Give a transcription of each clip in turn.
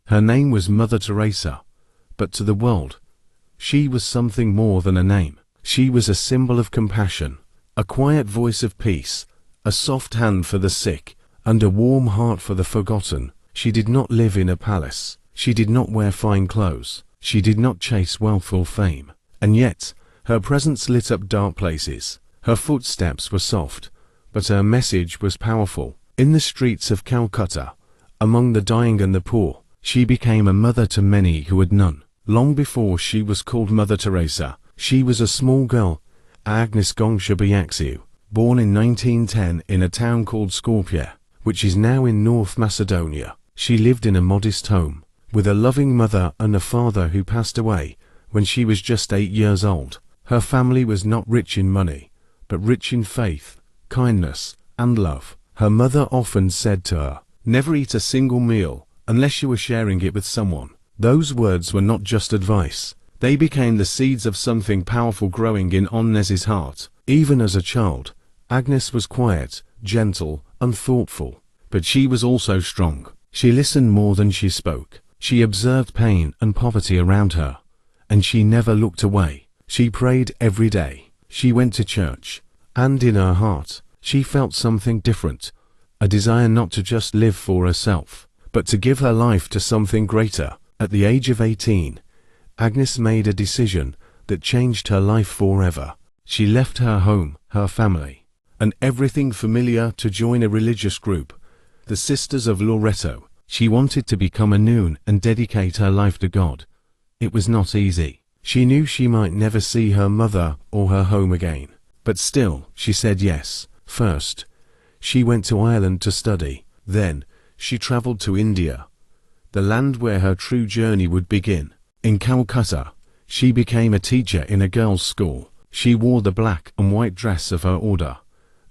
Her name was Mother Teresa, but to the world, she was something more than a name. She was a symbol of compassion, a quiet voice of peace, a soft hand for the sick, and a warm heart for the forgotten. She did not live in a palace. She did not wear fine clothes. She did not chase wealth or fame. And yet, her presence lit up dark places. Her footsteps were soft, but her message was powerful. In the streets of Calcutta, among the dying and the poor, she became a mother to many who had none. Long before she was called Mother Teresa, she was a small girl, Agnes Gongshabiaxiu, born in 1910 in a town called Skopje, which is now in North Macedonia. She lived in a modest home, with a loving mother and a father who passed away when she was just 8 years old. Her family was not rich in money, but rich in faith, kindness, and love. Her mother often said to her, "Never eat a single meal unless you were sharing it with someone." Those words were not just advice. They became the seeds of something powerful growing in Agnes's heart. Even as a child, Agnes was quiet, gentle, and thoughtful. But she was also strong. She listened more than she spoke. She observed pain and poverty around her, and she never looked away. She prayed every day. She went to church, and in her heart, she felt something different, a desire not to just live for herself, but to give her life to something greater. At the age of 18, Agnes made a decision that changed her life forever. She left her home, her family, and everything familiar to join a religious group, the Sisters of Loreto. She wanted to become a nun and dedicate her life to God. It was not easy. She knew she might never see her mother or her home again. But still, she said yes. First, she went to Ireland to study. Then, she traveled to India, the land where her true journey would begin. In Calcutta, she became a teacher in a girls' school. She wore the black and white dress of her order,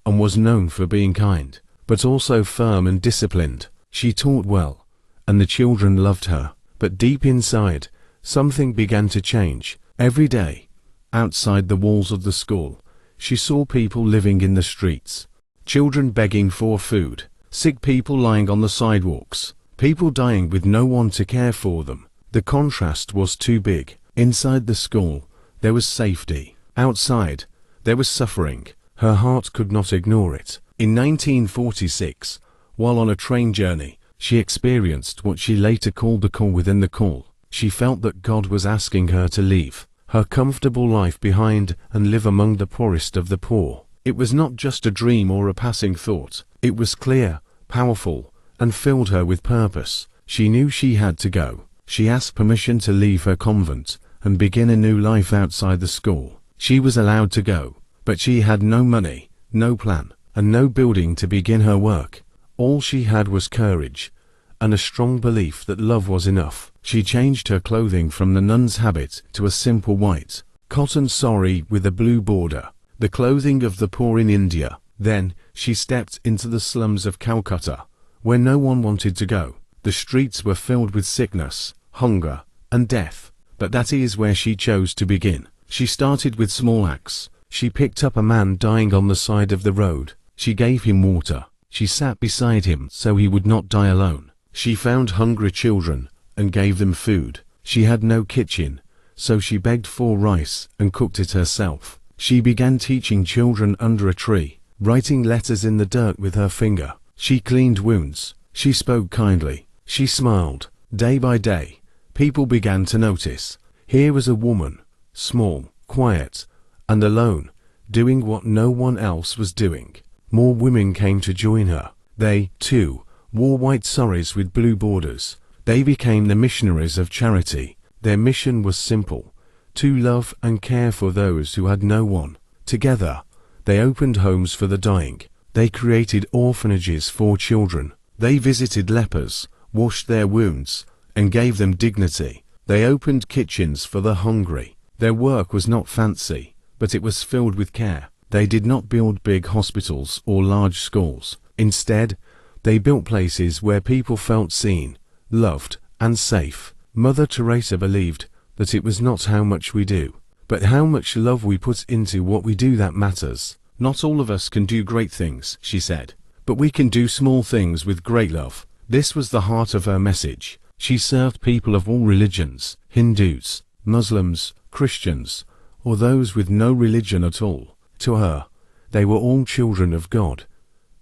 and was known for being kind, but also firm and disciplined. She taught well, and the children loved her. But deep inside, something began to change. Every day, outside the walls of the school, she saw people living in the streets, children begging for food, sick people lying on the sidewalks, people dying with no one to care for them. The contrast was too big. Inside the school, there was safety. Outside, there was suffering. Her heart could not ignore it. In 1946, while on a train journey, she experienced what she later called the call within the call. She felt that God was asking her to leave her comfortable life behind and live among the poorest of the poor. It was not just a dream or a passing thought. It was clear, powerful, and filled her with purpose. She knew she had to go. She asked permission to leave her convent and begin a new life outside the school. She was allowed to go, but she had no money, no plan, and no building to begin her work. All she had was courage, and a strong belief that love was enough. She changed her clothing from the nun's habit to a simple white cotton sari with a blue border, the clothing of the poor in India. Then, she stepped into the slums of Calcutta, where no one wanted to go. The streets were filled with sickness, hunger, and death. But that is where she chose to begin. She started with small acts. She picked up a man dying on the side of the road. She gave him water. She sat beside him so he would not die alone. She found hungry children and gave them food. She had no kitchen, so she begged for rice and cooked it herself. She began teaching children under a tree, writing letters in the dirt with her finger. She cleaned wounds. She spoke kindly. She smiled. Day by day, people began to notice. Here was a woman, small, quiet, and alone, doing what no one else was doing. More women came to join her. They, too, wore white saris with blue borders. They became the missionaries of charity. Their mission was simple: to love and care for those who had no one. Together, they opened homes for the dying. They created orphanages for children. They visited lepers, washed their wounds, and gave them dignity. They opened kitchens for the hungry. Their work was not fancy, but it was filled with care. They did not build big hospitals or large schools. Instead, they built places where people felt seen, loved, and safe. Mother Teresa believed that it was not how much we do, but how much love we put into what we do that matters. Not all of us can do great things, she said, but we can do small things with great love. This was the heart of her message. She served people of all religions, Hindus, Muslims, Christians, or those with no religion at all. To her, they were all children of God.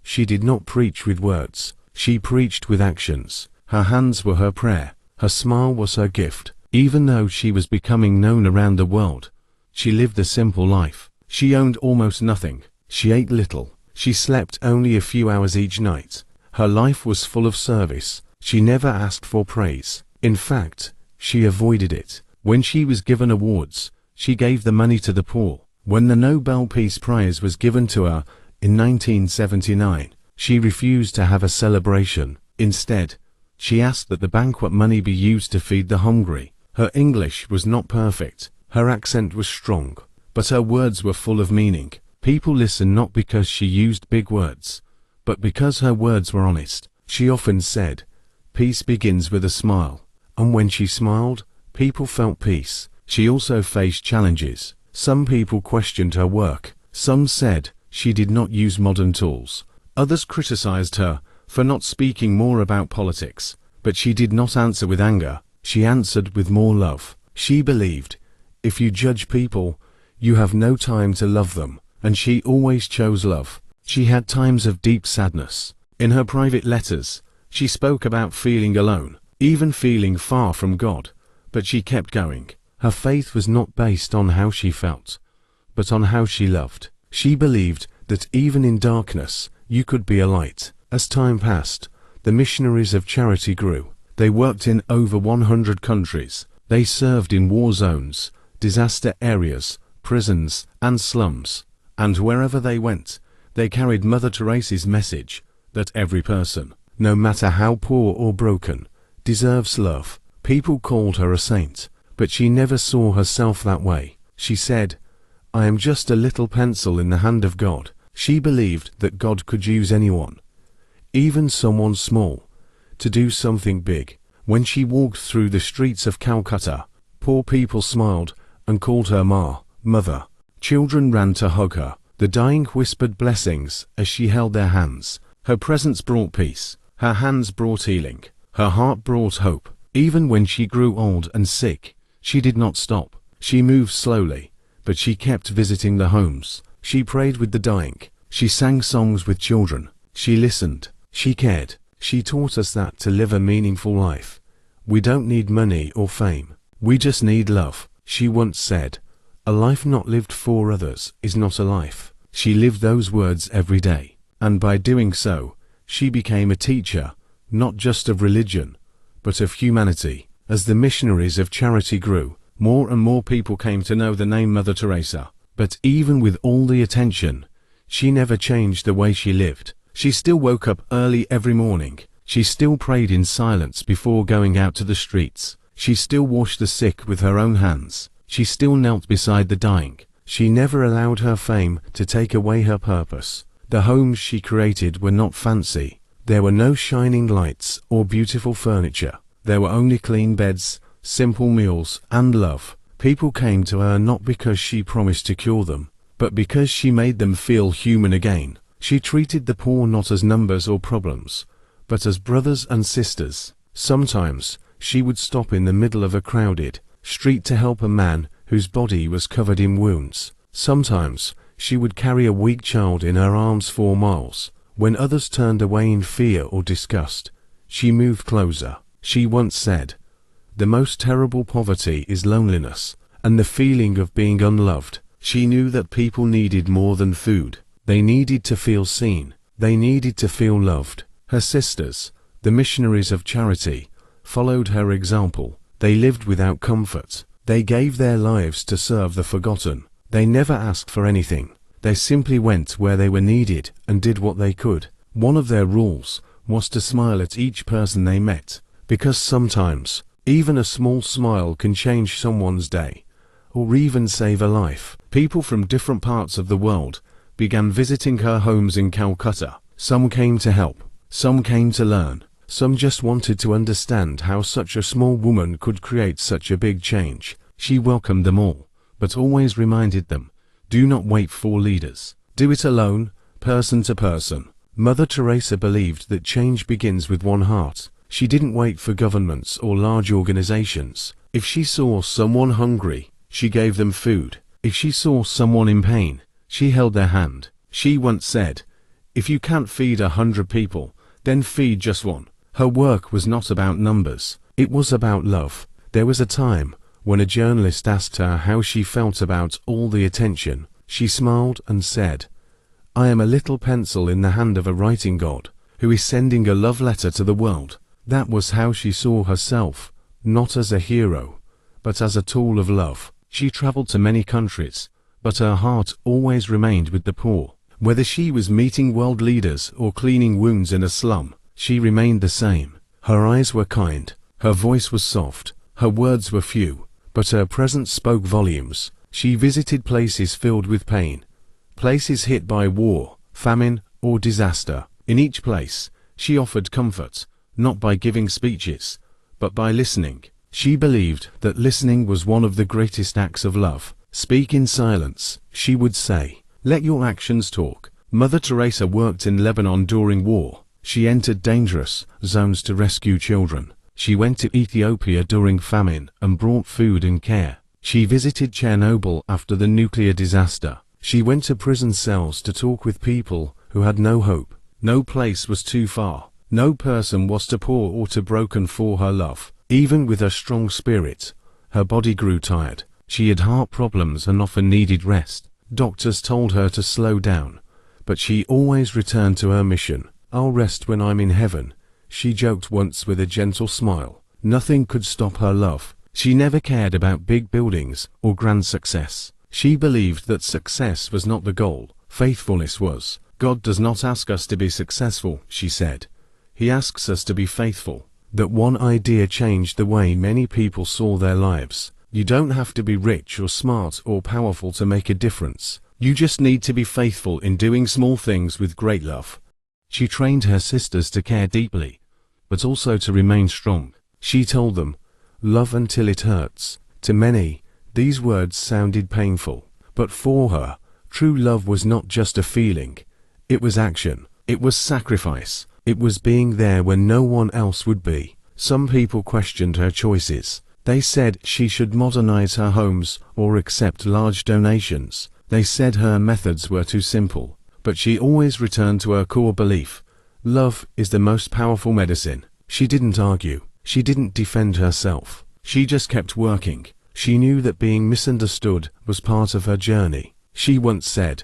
She did not preach with words, she preached with actions. Her hands were her prayer, her smile was her gift. Even though she was becoming known around the world, she lived a simple life. She owned almost nothing, she ate little, she slept only a few hours each night. Her life was full of service, she never asked for praise. In fact, she avoided it. When she was given awards, she gave the money to the poor. When the Nobel Peace Prize was given to her in 1979, she refused to have a celebration. Instead, she asked that the banquet money be used to feed the hungry. Her English was not perfect, her accent was strong, but her words were full of meaning. People listened not because she used big words, but because her words were honest. She often said, "Peace begins with a smile," and when she smiled, people felt peace. She also faced challenges. Some people questioned her work. Some said she did not use modern tools. Others criticized her for not speaking more about politics, but she did not answer with anger. She answered with more love. She believed, if you judge people, you have no time to love them, and she always chose love. She had times of deep sadness. In her private letters, she spoke about feeling alone, even feeling far from God, but she kept going. Her faith was not based on how she felt, but on how she loved. She believed that even in darkness, you could be a light. As time passed, the missionaries of charity grew. They worked in over 100 countries. They served in war zones, disaster areas, prisons, and slums. And wherever they went, they carried Mother Teresa's message that every person, no matter how poor or broken, deserves love. People called her a saint, but she never saw herself that way. She said, "I am just a little pencil in the hand of God." She believed that God could use anyone, even someone small, to do something big. When she walked through the streets of Calcutta, poor people smiled and called her Ma, Mother. Children ran to hug her. The dying whispered blessings as she held their hands. Her presence brought peace. Her hands brought healing. Her heart brought hope. Even when she grew old and sick, she did not stop. She moved slowly, but she kept visiting the homes. She prayed with the dying. She sang songs with children. She listened. She cared. She taught us that to live a meaningful life, we don't need money or fame. We just need love. She once said, "A life not lived for others is not a life." She lived those words every day. And by doing so, she became a teacher, not just of religion, but of humanity. As the missionaries of charity grew, more and more people came to know the name Mother Teresa. But even with all the attention, she never changed the way she lived. She still woke up early every morning. She still prayed in silence before going out to the streets. She still washed the sick with her own hands. She still knelt beside the dying. She never allowed her fame to take away her purpose. The homes she created were not fancy. There were no shining lights or beautiful furniture. There were only clean beds, simple meals, and love. People came to her not because she promised to cure them, but because she made them feel human again. She treated the poor not as numbers or problems, but as brothers and sisters. Sometimes, she would stop in the middle of a crowded street to help a man whose body was covered in wounds. Sometimes, she would carry a weak child in her arms 4 miles. When others turned away in fear or disgust, she moved closer. She once said, "The most terrible poverty is loneliness, and the feeling of being unloved." She knew that people needed more than food. They needed to feel seen. They needed to feel loved. Her sisters, the missionaries of charity, followed her example. They lived without comfort. They gave their lives to serve the forgotten. They never asked for anything. They simply went where they were needed and did what they could. One of their rules was to smile at each person they met, because sometimes, even a small smile can change someone's day, or even save a life. People from different parts of the world began visiting her homes in Calcutta. Some came to help, some came to learn, some just wanted to understand how such a small woman could create such a big change. She welcomed them all, but always reminded them, do not wait for leaders. Do it alone, person to person. Mother Teresa believed that change begins with one heart. She didn't wait for governments or large organizations. If she saw someone hungry, she gave them food. If she saw someone in pain, she held their hand. She once said, "If you can't feed 100 people, then feed just one." Her work was not about numbers. It was about love. There was a time when a journalist asked her how she felt about all the attention. She smiled and said, "I am a little pencil in the hand of a writing god who is sending a love letter to the world." That was how she saw herself, not as a hero, but as a tool of love. She traveled to many countries, but her heart always remained with the poor. Whether she was meeting world leaders or cleaning wounds in a slum, she remained the same. Her eyes were kind, her voice was soft, her words were few, but her presence spoke volumes. She visited places filled with pain, places hit by war, famine, or disaster. In each place, she offered comfort, not by giving speeches, but by listening. She believed that listening was one of the greatest acts of love. "Speak in silence," she would say. "Let your actions talk." Mother Teresa worked in Lebanon during war. She entered dangerous zones to rescue children. She went to Ethiopia during famine and brought food and care. She visited Chernobyl after the nuclear disaster. She went to prison cells to talk with people who had no hope. No place was too far. No person was too poor or too broken for her love. Even with her strong spirit, her body grew tired. She had heart problems and often needed rest. Doctors told her to slow down, but she always returned to her mission. "I'll rest when I'm in heaven," she joked once with a gentle smile. Nothing could stop her love. She never cared about big buildings or grand success. She believed that success was not the goal, faithfulness was. "God does not ask us to be successful," she said. "He asks us to be faithful." That one idea changed the way many people saw their lives. You don't have to be rich or smart or powerful to make a difference. You just need to be faithful in doing small things with great love. She trained her sisters to care deeply, but also to remain strong. She told them, "Love until it hurts." To many, these words sounded painful, but for her, true love was not just a feeling. It was action. It was sacrifice. It was being there when no one else would be. Some people questioned her choices. They said she should modernize her homes or accept large donations. They said her methods were too simple. But she always returned to her core belief. Love is the most powerful medicine. She didn't argue. She didn't defend herself. She just kept working. She knew that being misunderstood was part of her journey. She once said,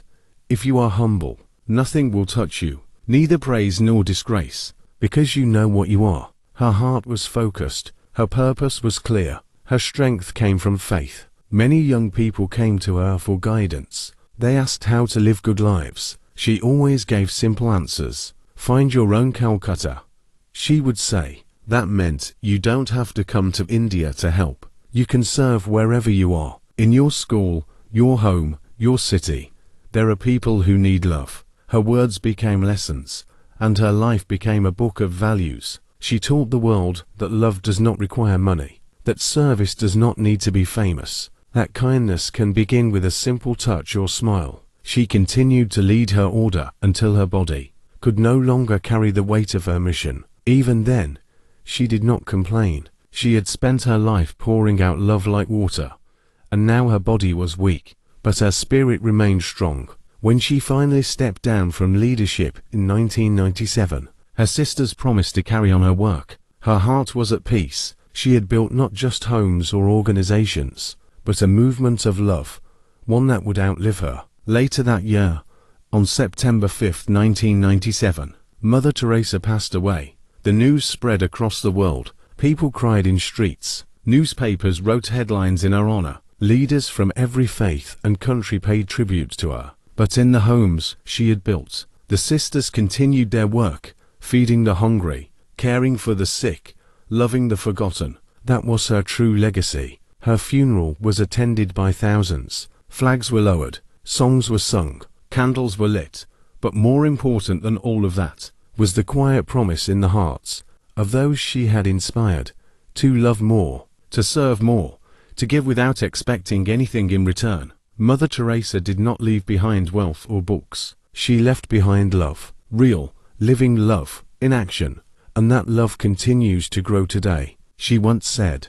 "If you are humble, nothing will touch you, neither praise nor disgrace, because you know what you are." Her heart was focused. Her purpose was clear. Her strength came from faith. Many young people came to her for guidance. They asked how to live good lives. She always gave simple answers. "Find your own Calcutta," she would say. That meant you don't have to come to India to help. You can serve wherever you are. In your school, your home, your city. There are people who need love. Her words became lessons, and her life became a book of values. She taught the world that love does not require money, that service does not need to be famous, that kindness can begin with a simple touch or smile. She continued to lead her order until her body could no longer carry the weight of her mission. Even then, she did not complain. She had spent her life pouring out love like water, and now her body was weak, but her spirit remained strong. When she finally stepped down from leadership in 1997, her sisters promised to carry on her work. Her heart was at peace. She had built not just homes or organizations, but a movement of love, one that would outlive her. Later that year, on September 5, 1997, Mother Teresa passed away. The news spread across the world. People cried in streets. Newspapers wrote headlines in her honor. Leaders from every faith and country paid tribute to her. But in the homes she had built, the sisters continued their work, feeding the hungry, caring for the sick, loving the forgotten. That was her true legacy. Her funeral was attended by thousands. Flags were lowered, songs were sung, candles were lit. But more important than all of that was the quiet promise in the hearts of those she had inspired to love more, to serve more, to give without expecting anything in return. Mother Teresa did not leave behind wealth or books. She left behind love, real, living love, in action. and that love continues to grow today. She once said,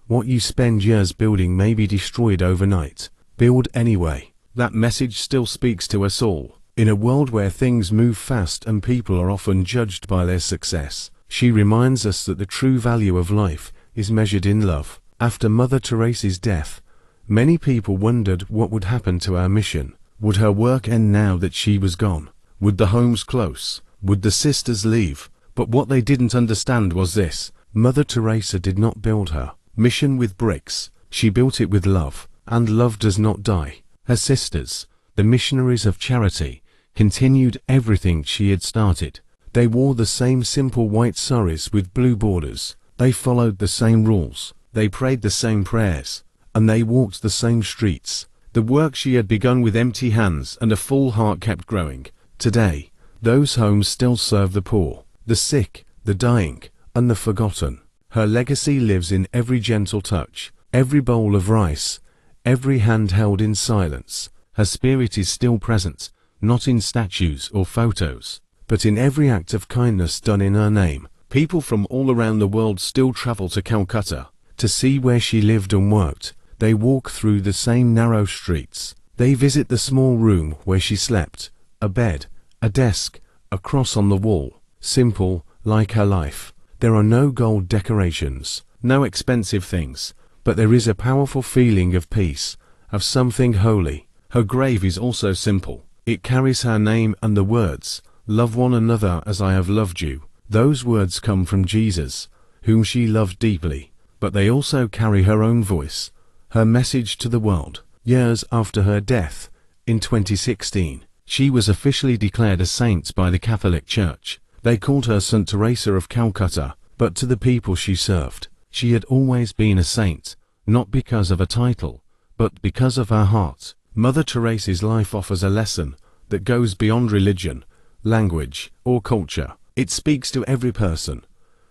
"What you spend years building may be destroyed overnight. Build anyway." That message still speaks to us all. In a world where things move fast and people are often judged by their success, she reminds us that the true value of life is measured in love. After Mother Teresa's death, many people wondered what would happen to our mission. Would her work end now that she was gone? Would the homes close? Would the sisters leave? But what they didn't understand was this: Mother Teresa did not build her mission with bricks. She built it with love, and love does not die. Her sisters, the missionaries of charity, continued everything she had started. They wore the same simple white saris with blue borders. They followed the same rules. They prayed the same prayers, and they walked the same streets. The work she had begun with empty hands and a full heart kept growing. Today, those homes still serve the poor, the sick, the dying, and the forgotten. Her legacy lives in every gentle touch, every bowl of rice, every hand held in silence. Her spirit is still present, not in statues or photos, but in every act of kindness done in her name. People from all around the world still travel to Calcutta to see where she lived and worked. They walk through the same narrow streets. They visit the small room where she slept, a bed, a desk, a cross on the wall, simple, like her life. There are no gold decorations, no expensive things, but there is a powerful feeling of peace, of something holy. Her grave is also simple. It carries her name and the words, "Love one another as I have loved you." Those words come from Jesus, whom she loved deeply, but they also carry her own voice, her message to the world. Years after her death, in 2016, she was officially declared a saint by the Catholic Church. They called her St. Teresa of Calcutta, but to the people she served, she had always been a saint, not because of a title, but because of her heart. Mother Teresa's life offers a lesson that goes beyond religion, language, or culture. It speaks to every person,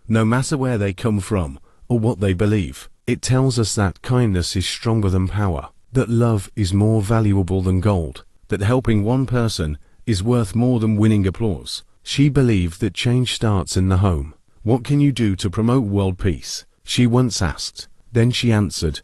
no matter where they come from or what they believe. It tells us that kindness is stronger than power, that love is more valuable than gold, that helping one person is worth more than winning applause. She believed that change starts in the home. What can you do to promote world peace? She once asked. Then she answered,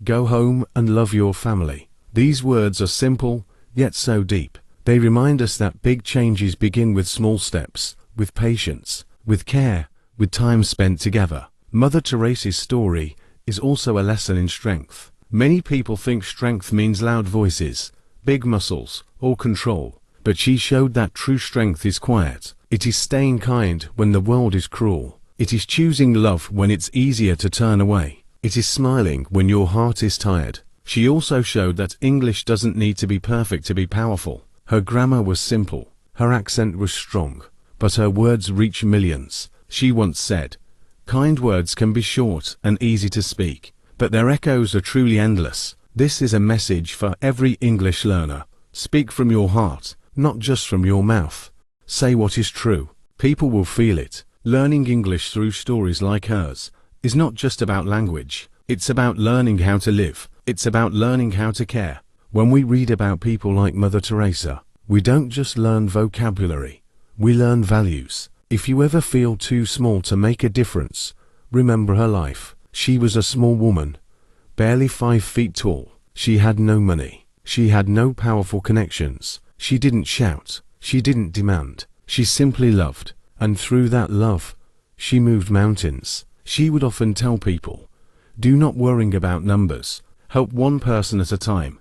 "Go home and love your family." These words are simple, yet so deep. They remind us that big changes begin with small steps, with patience, with care, with time spent together. Mother Teresa's story is also a lesson in strength. Many people think strength means loud voices, big muscles, or control, but she showed that true strength is quiet. It is staying kind when the world is cruel. It is choosing love when it's easier to turn away. It is smiling when your heart is tired. She also showed that English doesn't need to be perfect to be powerful. Her grammar was simple, her accent was strong, but her words reach millions. She once said, "Kind words can be short and easy to speak, but their echoes are truly endless." This is a message for every English learner. Speak from your heart, not just from your mouth. Say what is true. People will feel it. Learning English through stories like hers is not just about language. It's about learning how to live. It's about learning how to care. When we read about people like Mother Teresa, we don't just learn vocabulary, we learn values. If you ever feel too small to make a difference, remember her life. She was a small woman, barely 5 feet tall. She had no money. She had no powerful connections. She didn't shout. She didn't demand. She simply loved. And through that love, she moved mountains. She would often tell people, "Do not worry about numbers. Help one person at a time.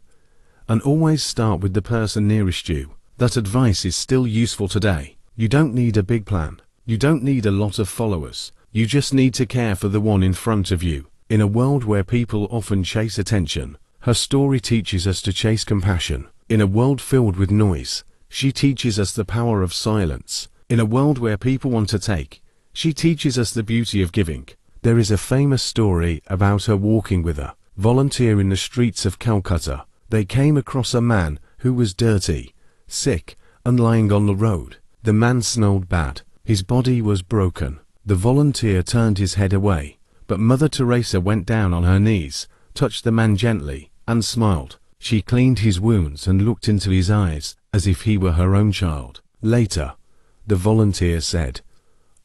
And always start with the person nearest you." That advice is still useful today. You don't need a big plan. You don't need a lot of followers. You just need to care for the one in front of you. In a world where people often chase attention, her story teaches us to chase compassion. In a world filled with noise, she teaches us the power of silence. In a world where people want to take, she teaches us the beauty of giving. There is a famous story about her walking with a volunteer in the streets of Calcutta. They came across a man who was dirty, sick, and lying on the road. The man smelled bad. His body was broken. The volunteer turned his head away, but Mother Teresa went down on her knees, touched the man gently, and smiled. She cleaned his wounds and looked into his eyes as if he were her own child. Later, the volunteer said,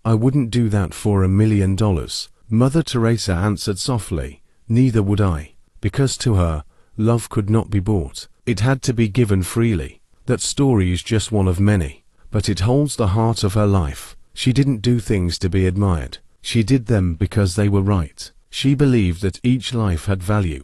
I wouldn't do that for $1,000,000. Mother Teresa answered softly, neither would I, because to her, love could not be bought. It had to be given freely. That story is just one of many, but it holds the heart of her life. She didn't do things to be admired. She did them because they were right. She believed that each life had value,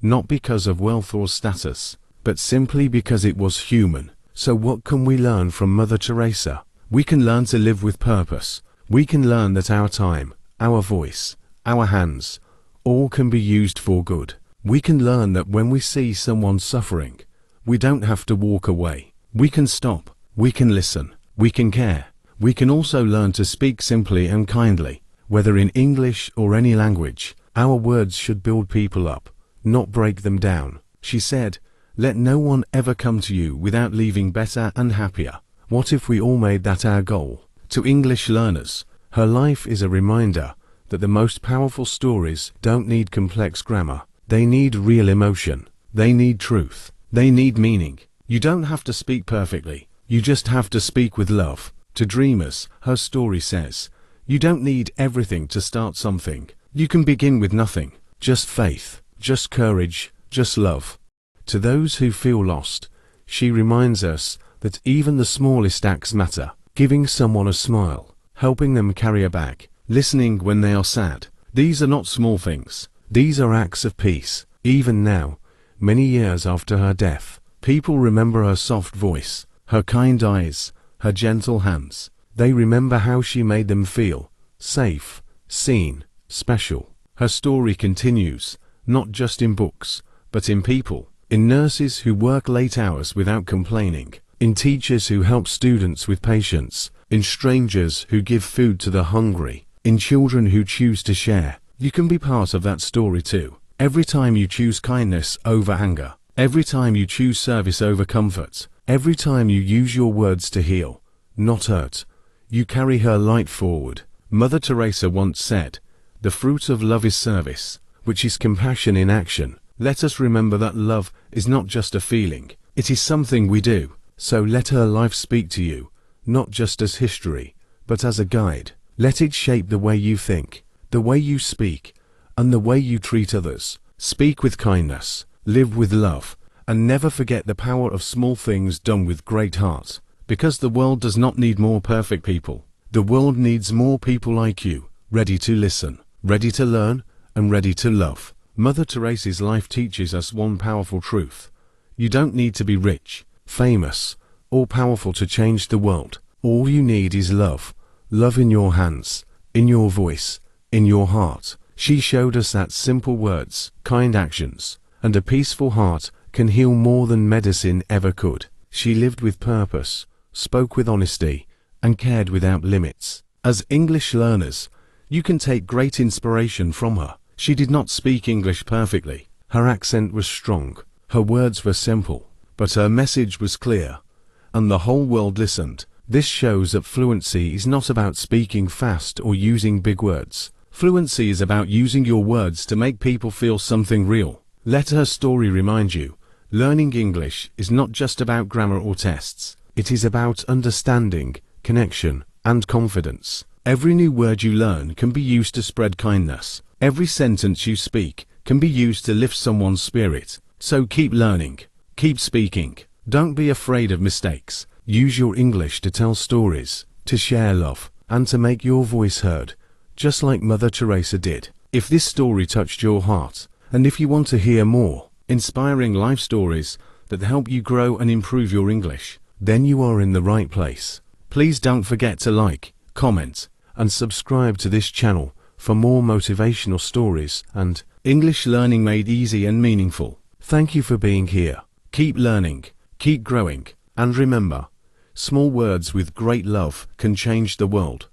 not because of wealth or status, but simply because it was human. So what can we learn from Mother Teresa? We can learn to live with purpose. We can learn that our time, our voice, our hands, all can be used for good. We can learn that when we see someone suffering, we don't have to walk away. We can stop. We can listen. We can care. We can also learn to speak simply and kindly. Whether in English or any language, our words should build people up, not break them down. She said, let no one ever come to you without leaving better and happier. What if we all made that our goal? To English learners, her life is a reminder that the most powerful stories don't need complex grammar. They need real emotion. They need truth. They need meaning. You don't have to speak perfectly. You just have to speak with love. To dreamers, her story says, you don't need everything to start something. You can begin with nothing. Just faith, just courage, just love. To those who feel lost, she reminds us that even the smallest acts matter. Giving someone a smile, helping them carry a bag, listening when they are sad. These are not small things. These are acts of peace. Even now, many years after her death, people remember her soft voice, her kind eyes, her gentle hands. They remember how she made them feel safe, seen, special. Her story continues, not just in books, but in people, in nurses who work late hours without complaining, in teachers who help students with patience, in strangers who give food to the hungry, in children who choose to share. You can be part of that story too. Every time you choose kindness over anger, every time you choose service over comfort, every time you use your words to heal, not hurt, you carry her light forward. Mother Teresa once said, the fruit of love is service, which is compassion in action. Let us remember that love is not just a feeling, it is something we do. So let her life speak to you, not just as history, but as a guide. Let it shape the way you think, the way you speak, and the way you treat others. Speak with kindness, live with love, and never forget the power of small things done with great heart. Because the world does not need more perfect people. The world needs more people like you, ready to listen, ready to learn, and ready to love. Mother Teresa's life teaches us one powerful truth. You don't need to be rich, famous, or powerful to change the world. All you need is love. Love in your hands, in your voice, in your heart. She showed us that simple words, kind actions, and a peaceful heart can heal more than medicine ever could. She lived with purpose, spoke with honesty, and cared without limits. As English learners, you can take great inspiration from her. She did not speak English perfectly. Her accent was strong. Her words were simple. But her message was clear, and the whole world listened. This shows that fluency is not about speaking fast or using big words. Fluency is about using your words to make people feel something real. Let her story remind you, learning English is not just about grammar or tests. It is about understanding, connection, and confidence. Every new word you learn can be used to spread kindness. Every sentence you speak can be used to lift someone's spirit. So keep learning. Keep speaking. Don't be afraid of mistakes. Use your English to tell stories, to share love, and to make your voice heard, just like Mother Teresa did. If this story touched your heart, and if you want to hear more inspiring life stories that help you grow and improve your English, then you are in the right place. Please don't forget to like, comment, and subscribe to this channel for more motivational stories and English learning made easy and meaningful. Thank you for being here. Keep learning, keep growing, and remember, small words with great love can change the world.